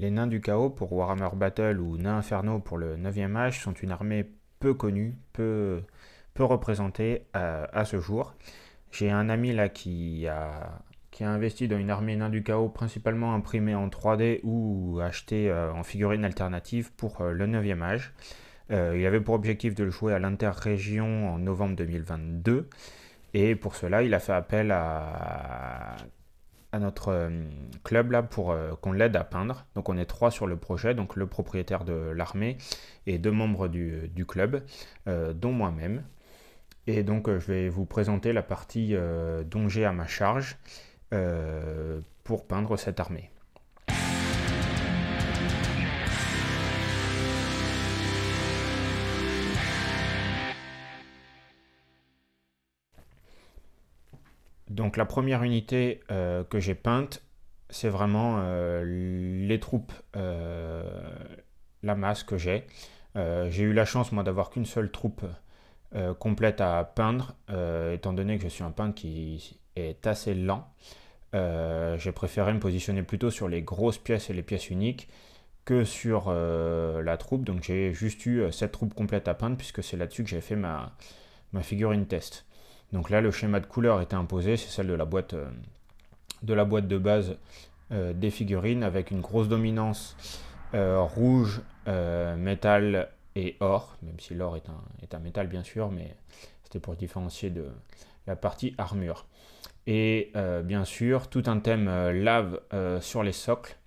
Les nains du chaos pour Warhammer Battle ou nains infernaux pour le 9e âge sont une armée peu connue, peu représentée à ce jour. J'ai un ami là qui a investi dans une armée nains du chaos principalement imprimée en 3D ou achetée en figurines alternatives pour le 9e âge. Il avait pour objectif de le jouer à l'interrégion en novembre 2022 et pour cela il a fait appel à notre club là pour qu'on l'aide à peindre. Donc on est trois sur le projet, donc le propriétaire de l'armée et deux membres du club, dont moi-même. Et donc je vais vous présenter la partie dont j'ai à ma charge pour peindre cette armée. Donc la première unité que j'ai peinte, c'est vraiment les troupes, la masse que j'ai. J'ai eu la chance moi d'avoir qu'une seule troupe complète à peindre, étant donné que je suis un peintre qui est assez lent. J'ai préféré me positionner plutôt sur les grosses pièces et les pièces uniques que sur la troupe. Donc j'ai juste eu cette troupe complète à peindre puisque c'est là-dessus que j'ai fait ma figurine test. Donc là, le schéma de couleur était imposé, c'est celle de la boîte de base des figurines avec une grosse dominance rouge, métal et or, même si l'or est un métal bien sûr, mais c'était pour différencier de la partie armure. Et bien sûr, tout un thème lave sur les socles.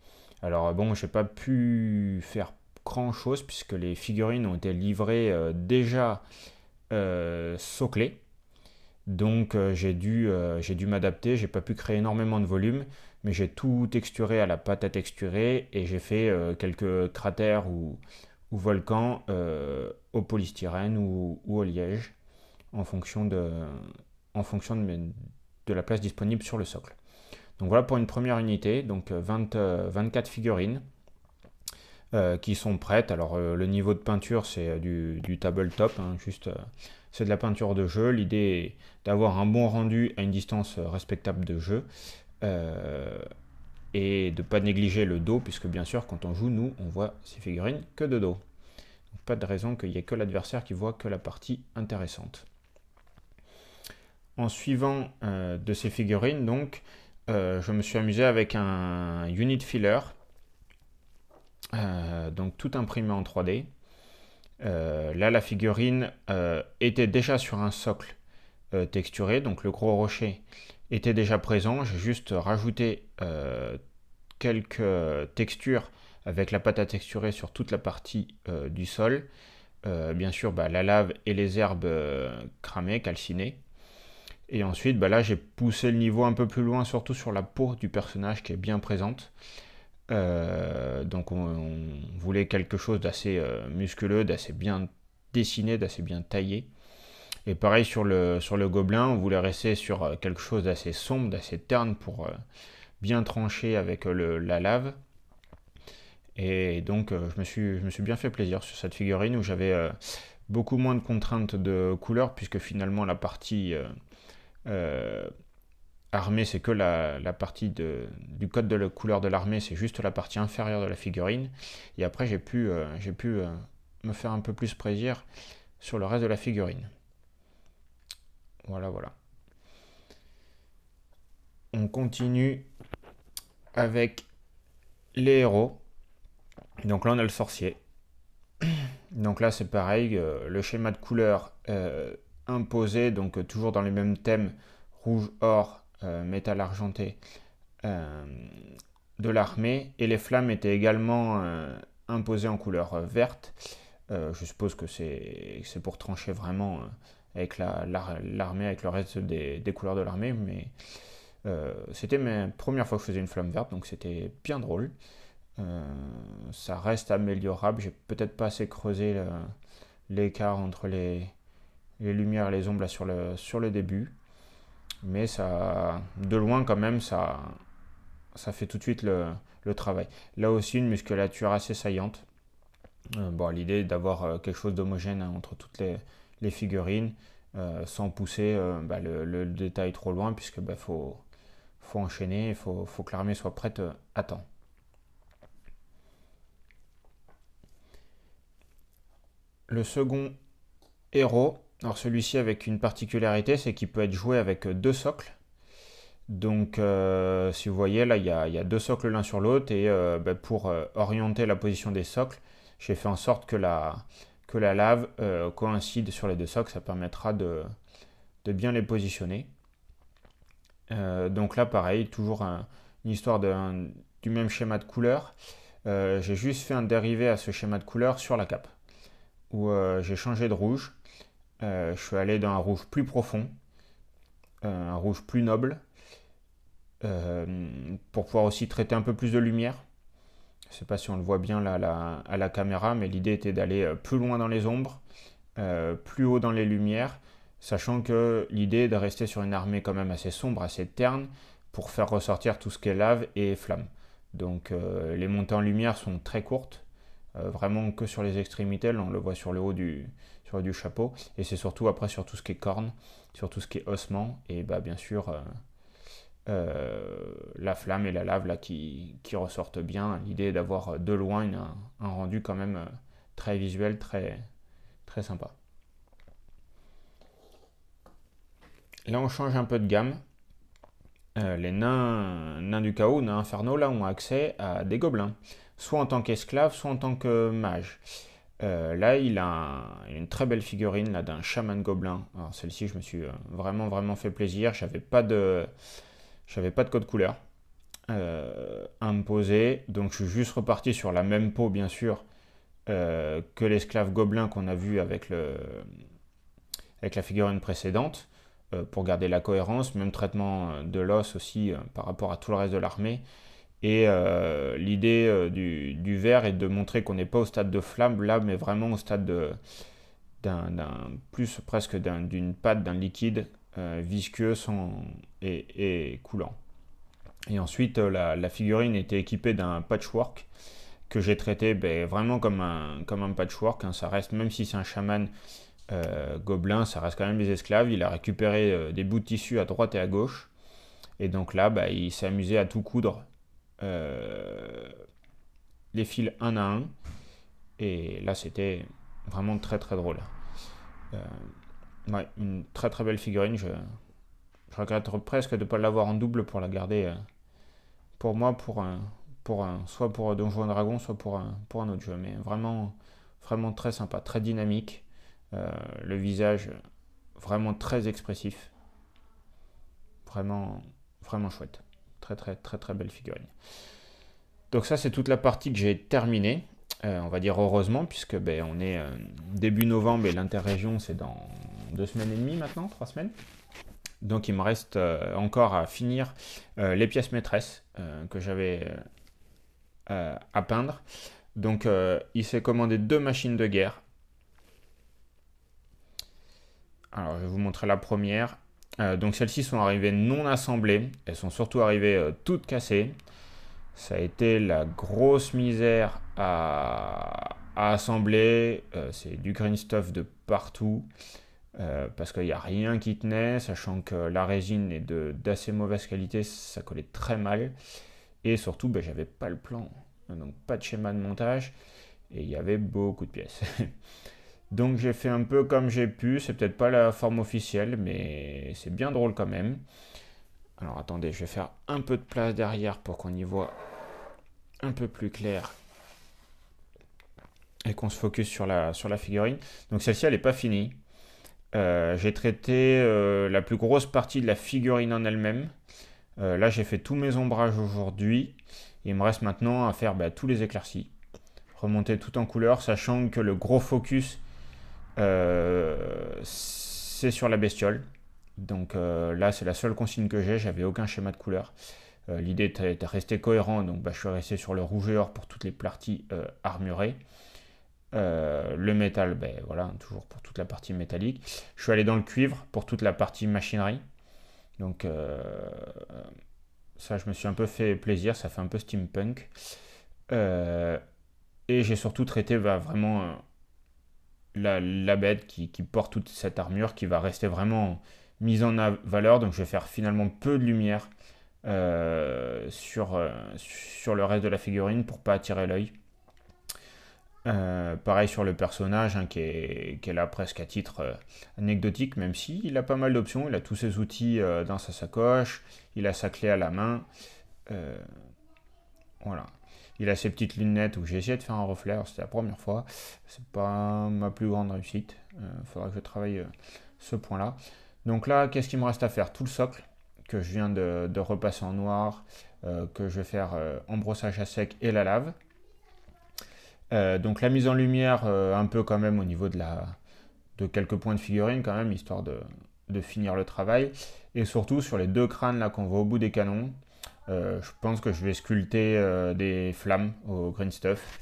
Alors bon, j'ai pas pu faire grand chose puisque les figurines ont été livrées déjà soclées. Donc j'ai dû m'adapter, j'ai pas pu créer énormément de volume, mais j'ai tout texturé à la pâte à texturer et j'ai fait quelques cratères ou volcans au polystyrène ou au liège en fonction de la place disponible sur le socle. Donc voilà pour une première unité, donc 24 figurines qui sont prêtes. Alors le niveau de peinture c'est du tabletop, hein, juste c'est de la peinture de jeu. L'idée est d'avoir un bon rendu à une distance respectable de jeu et de ne pas négliger le dos, puisque bien sûr quand on joue, nous, on voit ces figurines que de dos. Donc, pas de raison qu'il n'y ait que l'adversaire qui voit que la partie intéressante. En suivant de ces figurines, donc, je me suis amusé avec un unit filler, donc tout imprimé en 3D. Là, la figurine était déjà sur un socle texturé, donc le gros rocher était déjà présent. J'ai juste rajouté quelques textures avec la pâte à texturer sur toute la partie du sol. Bien sûr, la lave et les herbes cramées, calcinées. Et ensuite, là, j'ai poussé le niveau un peu plus loin, surtout sur la peau du personnage qui est bien présente. Donc on voulait quelque chose d'assez musculeux, d'assez bien dessiné, d'assez bien taillé. Et pareil sur le gobelin, on voulait rester sur quelque chose d'assez sombre, d'assez terne pour bien trancher avec la lave. Et donc je me suis bien fait plaisir sur cette figurine où j'avais beaucoup moins de contraintes de couleur puisque finalement la partie euh, armée c'est que la partie du code de la couleur de l'armée, c'est juste la partie inférieure de la figurine. Et après j'ai pu me faire un peu plus plaisir sur le reste de la figurine. Voilà, voilà. On continue avec les héros. Donc là, on a le sorcier. Donc là, c'est pareil, le schéma de couleur imposé, donc toujours dans les mêmes thèmes, rouge, or, métal argenté, euh, de l'armée. Et les flammes étaient également imposées en couleur verte. Je suppose que c'est pour trancher vraiment avec l'armée, avec le reste des couleurs de l'armée, mais c'était ma première fois que je faisais une flamme verte, donc c'était bien drôle. Ça reste améliorable. J'ai peut-être pas assez creusé l'écart entre les lumières et les ombres là, sur le début. Mais ça, de loin quand même, ça fait tout de suite le travail. Là aussi, une musculature assez saillante. L'idée est d'avoir quelque chose d'homogène hein, entre toutes les figurines, sans pousser le détail trop loin, puisque faut enchaîner, faut que l'armée soit prête à temps. le second héros. Alors celui-ci avec une particularité, c'est qu'il peut être joué avec deux socles. Donc si vous voyez là, il y a deux socles l'un sur l'autre et pour orienter la position des socles, j'ai fait en sorte que la lave coïncide sur les deux socles. Ça permettra de bien les positionner. Donc là pareil, toujours une histoire du même schéma de couleur. J'ai juste fait un dérivé à ce schéma de couleur sur la cape, où j'ai changé de rouge. Je suis allé dans un rouge plus profond, un rouge plus noble, pour pouvoir aussi traiter un peu plus de lumière. Je ne sais pas si on le voit bien là à la caméra, mais l'idée était d'aller plus loin dans les ombres, plus haut dans les lumières, sachant que l'idée est de rester sur une armée quand même assez sombre, assez terne, pour faire ressortir tout ce qui est lave et flamme. Donc les montées en lumière sont très courtes, vraiment que sur les extrémités, là on le voit sur le haut du chapeau, et c'est surtout après sur tout ce qui est cornes, sur tout ce qui est ossements, et bien sûr la flamme et la lave là qui ressortent bien. L'idée est d'avoir de loin un rendu quand même très visuel, très, très sympa. Là on change un peu de gamme. Les nains du chaos, nains infernaux, là ont accès à des gobelins, soit en tant qu'esclaves, soit en tant que mages. Là, il a une très belle figurine là d'un chaman gobelin. Alors celle-ci, je me suis vraiment vraiment fait plaisir. J'avais pas de code couleur à me poser, donc je suis juste reparti sur la même peau bien sûr que l'esclave gobelin qu'on a vu avec la figurine précédente, pour garder la cohérence, même traitement de l'os aussi par rapport à tout le reste de l'armée. Et l'idée du vert est de montrer qu'on n'est pas au stade de flamme là, mais vraiment au stade plus presque d'une pâte, d'un liquide visqueux et coulant. Et ensuite, la figurine était équipée d'un patchwork que j'ai traité vraiment comme un patchwork, hein. Ça reste, même si c'est un chaman gobelin, ça reste quand même des esclaves. Il a récupéré des bouts de tissu à droite et à gauche. Et donc là, il s'est amusé à tout coudre, euh, les fils un à un. Et là, c'était vraiment très très drôle. Euh, ouais, une très très belle figurine. Je regrette presque de ne pas l'avoir en double pour la garder pour moi, soit pour Donjons et Dragons, soit pour un autre jeu. Mais vraiment, vraiment très sympa, très dynamique. Le visage vraiment très expressif. Vraiment, vraiment chouette. Très, très, très, très belle figurine. Donc ça, c'est toute la partie que j'ai terminée. On va dire heureusement, puisque on est début novembre et l'interrégion, c'est dans 2 semaines et demie maintenant, 3 semaines. Donc il me reste encore à finir les pièces maîtresses que j'avais à peindre. Donc il s'est commandé 2 machines de guerre. Alors je vais vous montrer la première. Donc celles-ci sont arrivées non assemblées. Elles sont surtout arrivées toutes cassées. Ça a été la grosse misère à assembler. C'est du green stuff de partout. Parce qu'il n'y a rien qui tenait, sachant que la résine est d'assez mauvaise qualité, ça collait très mal. Et surtout, j'avais pas le plan, donc pas de schéma de montage, et il y avait beaucoup de pièces. Donc j'ai fait un peu comme j'ai pu, c'est peut-être pas la forme officielle, mais c'est bien drôle quand même. Alors attendez, je vais faire un peu de place derrière pour qu'on y voit un peu plus clair et qu'on se focus sur la figurine. Donc celle-ci, elle n'est pas finie. J'ai traité la plus grosse partie de la figurine en elle-même. Là, j'ai fait tous mes ombrages aujourd'hui. Il me reste maintenant à faire tous les éclaircies. Remonter tout en couleur, sachant que le gros focus, c'est sur la bestiole. Donc là, c'est la seule consigne que j'ai. J'avais aucun schéma de couleur. L'idée était de rester cohérent. Donc je suis resté sur le rouge et or pour toutes les parties armurées. Le métal, voilà, toujours pour toute la partie métallique. Je suis allé dans le cuivre pour toute la partie machinerie. Donc ça, je me suis un peu fait plaisir, ça fait un peu steampunk. Euh, et j'ai surtout traité vraiment la bête qui porte toute cette armure, qui va rester vraiment mise en valeur. Donc je vais faire finalement peu de lumière sur le reste de la figurine pour pas attirer l'œil. Pareil sur le personnage hein, qui est là presque à titre anecdotique, même si il a pas mal d'options. Il a tous ses outils dans sa sacoche, il a sa clé à la main. Euh, voilà. Il a ses petites lunettes où j'ai essayé de faire un reflet. C'était la première fois. C'est pas ma plus grande réussite. Il faudra que je travaille ce point-là. Donc là, qu'est-ce qu'il me reste à faire? Tout le socle que je viens de repasser en noir, que je vais faire en brossage à sec et la lave. Donc la mise en lumière, un peu quand même au niveau de quelques points de figurine quand même, histoire de finir le travail. Et surtout sur les deux crânes là qu'on voit au bout des canons, je pense que je vais sculpter des flammes au green stuff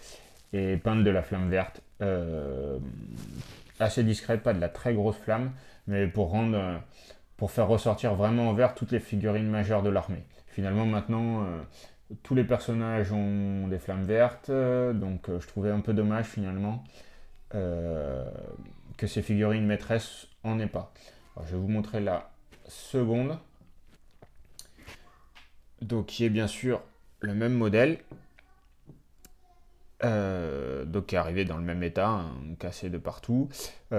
et peindre de la flamme verte. Assez discrète, pas de la très grosse flamme, mais pour faire ressortir vraiment en vert toutes les figurines majeures de l'armée. Finalement maintenant, tous les personnages ont des flammes vertes, donc je trouvais un peu dommage finalement euh, que ces figurines maîtresses en aient pas. Alors, je vais vous montrer la seconde, donc qui est bien sûr le même modèle, donc qui est arrivé dans le même état, hein, cassé de partout,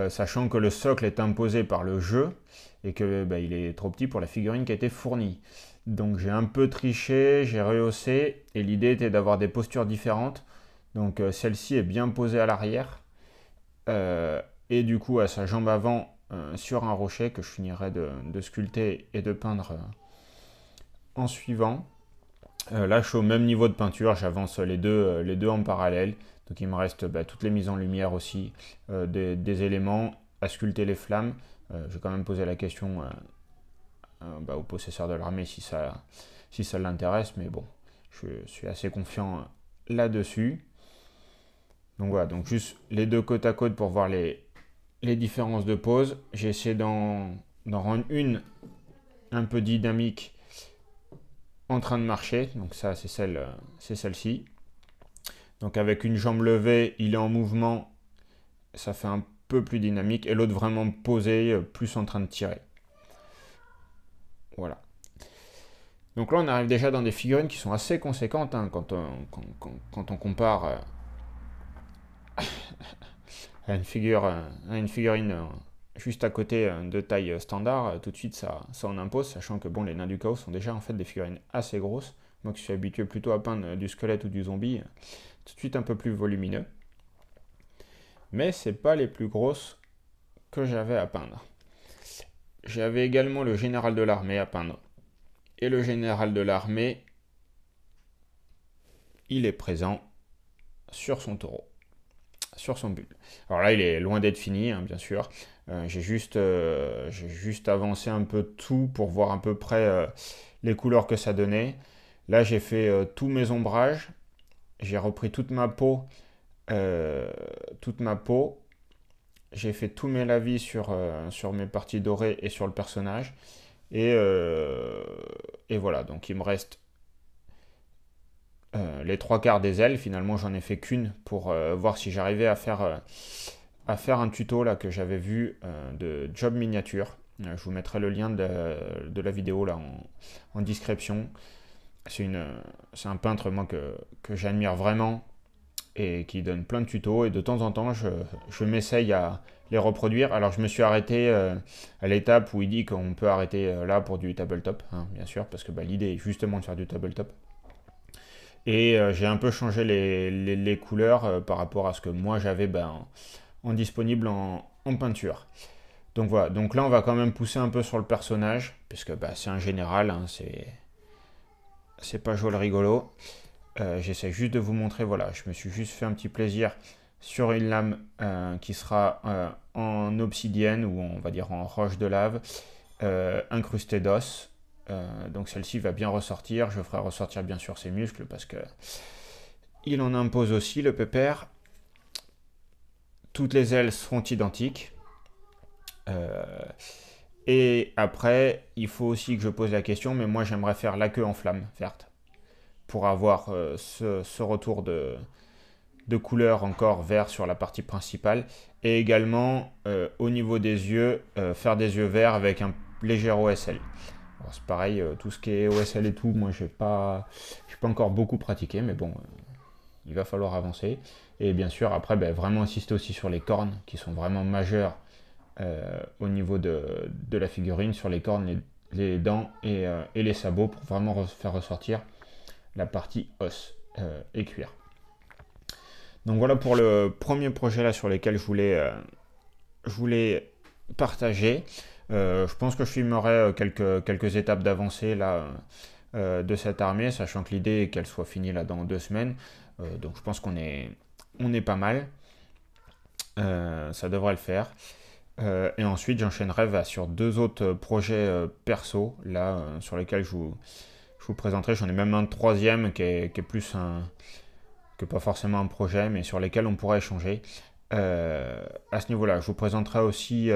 sachant que le socle est imposé par le jeu et que bah, il est trop petit pour la figurine qui a été fournie. Donc j'ai un peu triché, j'ai rehaussé et l'idée était d'avoir des postures différentes. Donc celle-ci est bien posée à l'arrière et du coup à sa jambe avant sur un rocher que je finirai de sculpter et de peindre en suivant. Là, je suis au même niveau de peinture, j'avance les deux en parallèle. Donc il me reste bah, toutes les mises en lumière aussi, des éléments à sculpter les flammes. Je vais quand même poser la question bah, au possesseur de l'armée si ça l'intéresse, mais bon, je suis assez confiant là-dessus. Donc voilà, donc juste les deux côte à côte pour voir les différences de pose. J'ai essayé d'en rendre une un peu dynamique en train de marcher, donc ça c'est celle-ci. Donc avec une jambe levée, il est en mouvement, ça fait un peu plus dynamique, et l'autre vraiment posé, plus en train de tirer. Voilà. Donc là on arrive déjà dans des figurines qui sont assez conséquentes hein, quand on compare à à une figurine juste à côté de taille standard, tout de suite ça en impose, sachant que bon, les nains du chaos sont déjà en fait des figurines assez grosses. Moi qui suis habitué plutôt à peindre du squelette ou du zombie, tout de suite un peu plus volumineux. Mais c'est pas les plus grosses que j'avais à peindre. J'avais également le général de l'armée à peindre. Et le général de l'armée, il est présent sur son taureau, sur son bulle. Alors là, il est loin d'être fini, hein, bien sûr. J'ai juste avancé un peu tout pour voir à peu près les couleurs que ça donnait. Là, j'ai fait tous mes ombrages. J'ai repris euh, toute ma peau. J'ai fait tous mes lavis sur mes parties dorées et sur le personnage. Et voilà, donc il me reste les trois quarts des ailes. Finalement, j'en ai fait qu'une pour voir si j'arrivais à faire un tuto là, que j'avais vu de job miniature. Je vous mettrai le lien de la vidéo là en description. C'est un peintre moi que j'admire vraiment et qui donne plein de tutos. Et de temps en temps, je m'essaye à les reproduire. Alors, je me suis arrêté à l'étape où il dit qu'on peut arrêter là pour du tabletop, hein, bien sûr, parce que bah, l'idée est justement de faire du tabletop. Et j'ai un peu changé les couleurs par rapport à ce que moi j'avais ben, en disponible en peinture. Donc voilà, donc là on va quand même pousser un peu sur le personnage, puisque bah, c'est un général, hein, c'est pas joli rigolo. J'essaie juste de vous montrer, voilà, je me suis juste fait un petit plaisir sur une lame qui sera en obsidienne, ou on va dire en roche de lave, incrustée d'os. Donc celle-ci va bien ressortir, je ferai ressortir bien sûr ses muscles, parce que il en impose aussi, le pépère. Toutes les ailes seront identiques. Euh, et après, il faut aussi que je pose la question, mais moi j'aimerais faire la queue en flamme verte pour avoir ce retour de couleur encore vert sur la partie principale. Et également, au niveau des yeux, faire des yeux verts avec un léger OSL. Alors, c'est pareil, tout ce qui est OSL et tout, moi j'ai pas encore beaucoup pratiqué, mais bon, il va falloir avancer. Et bien sûr, après, ben, vraiment insister aussi sur les cornes qui sont vraiment majeures au niveau de la figurine, sur les cornes, les dents et les sabots pour vraiment faire ressortir la partie os et cuir. Donc voilà pour le premier projet là sur lequel je voulais partager. Je pense que je filmerai quelques étapes d'avancée là de cette armée, sachant que l'idée est qu'elle soit finie là dans 2 semaines. Donc je pense on est pas mal. Ça devrait le faire. Et ensuite j'enchaînerai sur 2 autres projets perso là sur lesquels je vous présenterai. J'en ai même un troisième qui est plus que pas forcément un projet, mais sur lesquels on pourrait échanger. À ce niveau-là, je vous présenterai aussi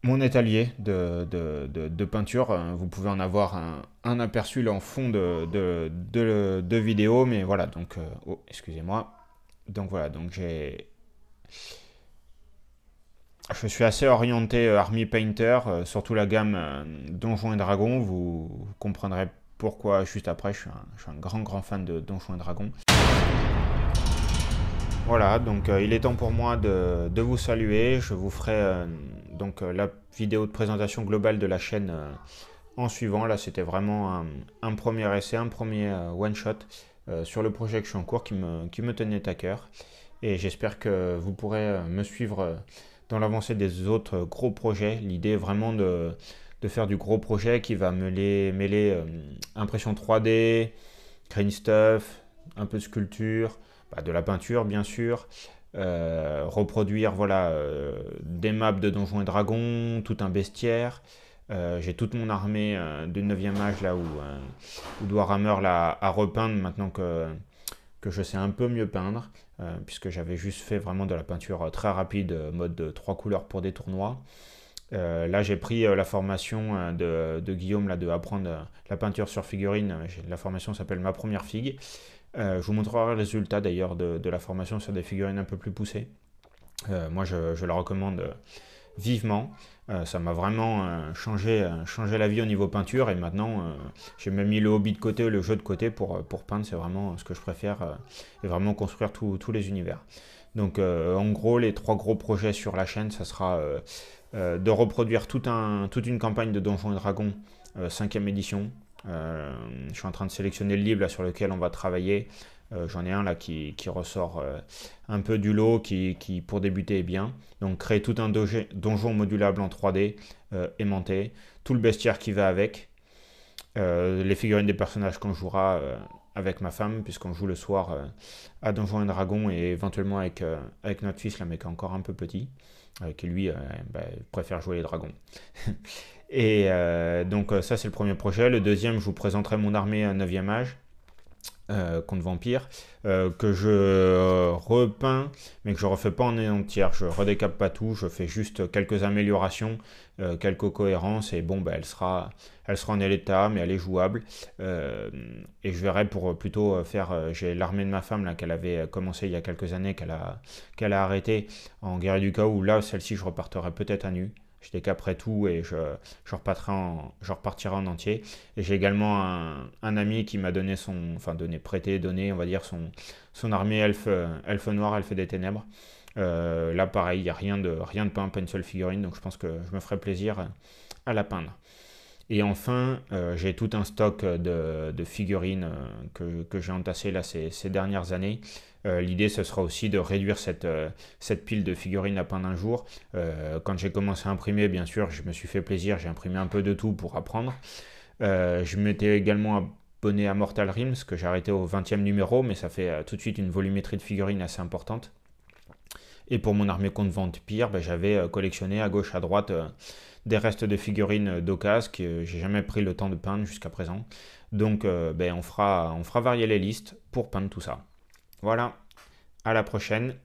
mon étalier de peinture. Vous pouvez en avoir un aperçu là en fond de vidéo, mais voilà, donc, oh, excusez-moi. Donc voilà, donc je suis assez orienté Army Painter, surtout la gamme Donjons et Dragons. Vous comprendrez pourquoi juste après. Je suis un grand fan de Donjons et Dragons. Voilà, donc il est temps pour moi de vous saluer. Je vous ferai la vidéo de présentation globale de la chaîne en suivant. Là, c'était vraiment un premier essai, un premier one-shot sur le projet que je suis en cours qui me tenait à cœur. Et j'espère que vous pourrez me suivre dans l'avancée des autres gros projets. L'idée est vraiment de faire du gros projet qui va mêler impression 3D, green stuff, un peu de sculpture, de la peinture bien sûr, reproduire voilà, des maps de Donjons et Dragons, tout un bestiaire. J'ai toute mon armée de 9e âge là où Warhammer là, à repeindre maintenant que je sais un peu mieux peindre, puisque j'avais juste fait vraiment de la peinture très rapide, mode 3 couleurs pour des tournois. Là, j'ai pris la formation de Guillaume là, de apprendre la peinture sur figurine. La formation s'appelle Ma Première Figue. Je vous montrerai le résultat d'ailleurs de la formation sur des figurines un peu plus poussées. Moi, je la recommande vivement. Ça m'a vraiment changé la vie au niveau peinture et maintenant j'ai même mis le hobby de côté, le jeu de côté pour peindre. C'est vraiment ce que je préfère et vraiment construire tous les univers. Donc en gros, les 3 gros projets sur la chaîne, ça sera de reproduire toute une campagne de Donjons et Dragons 5e édition. Je suis en train de sélectionner le livre là, sur lequel on va travailler. J'en ai un là qui ressort un peu du lot, qui pour débuter est bien. Donc créer tout un donjon modulable en 3D, aimanté, tout le bestiaire qui va avec, les figurines des personnages qu'on jouera avec ma femme, puisqu'on joue le soir à Donjons et Dragons et éventuellement avec notre fils là, mais qui est encore un peu petit, qui lui préfère jouer les dragons. Et donc ça c'est le premier projet. Le deuxième, je vous présenterai mon armée 9e âge contre vampire, que je repeins mais que je refais pas en entière. Je redécape pas tout, je fais juste quelques améliorations, quelques cohérences et bon elle sera en état mais elle est jouable. Et je verrai pour plutôt faire j'ai l'armée de ma femme là qu'elle avait commencé il y a quelques années, qu'elle a arrêté en guerre du chaos, où là celle-ci je repartirai peut-être à nu. Je décaperai tout et je repartirai en entier. Et j'ai également un ami qui m'a donné donné, on va dire, son armée elfe noir, elfe des ténèbres. Là, pareil, il n'y a rien de peint, pas une seule figurine, donc je pense que je me ferai plaisir à la peindre. Et enfin, j'ai tout un stock de figurines que j'ai entassé là ces dernières années. L'idée, ce sera aussi de réduire cette pile de figurines à peindre un jour. Quand j'ai commencé à imprimer, bien sûr, je me suis fait plaisir, j'ai imprimé un peu de tout pour apprendre. Je m'étais également abonné à Mortal Realms, que j'ai arrêté au 20e numéro, mais ça fait tout de suite une volumétrie de figurines assez importante. Et pour mon armée contre vampire, j'avais collectionné à gauche, à droite des restes de figurines d'occasion que j'ai jamais pris le temps de peindre jusqu'à présent. Donc on fera varier les listes pour peindre tout ça. Voilà, à la prochaine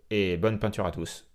et bonne peinture à tous.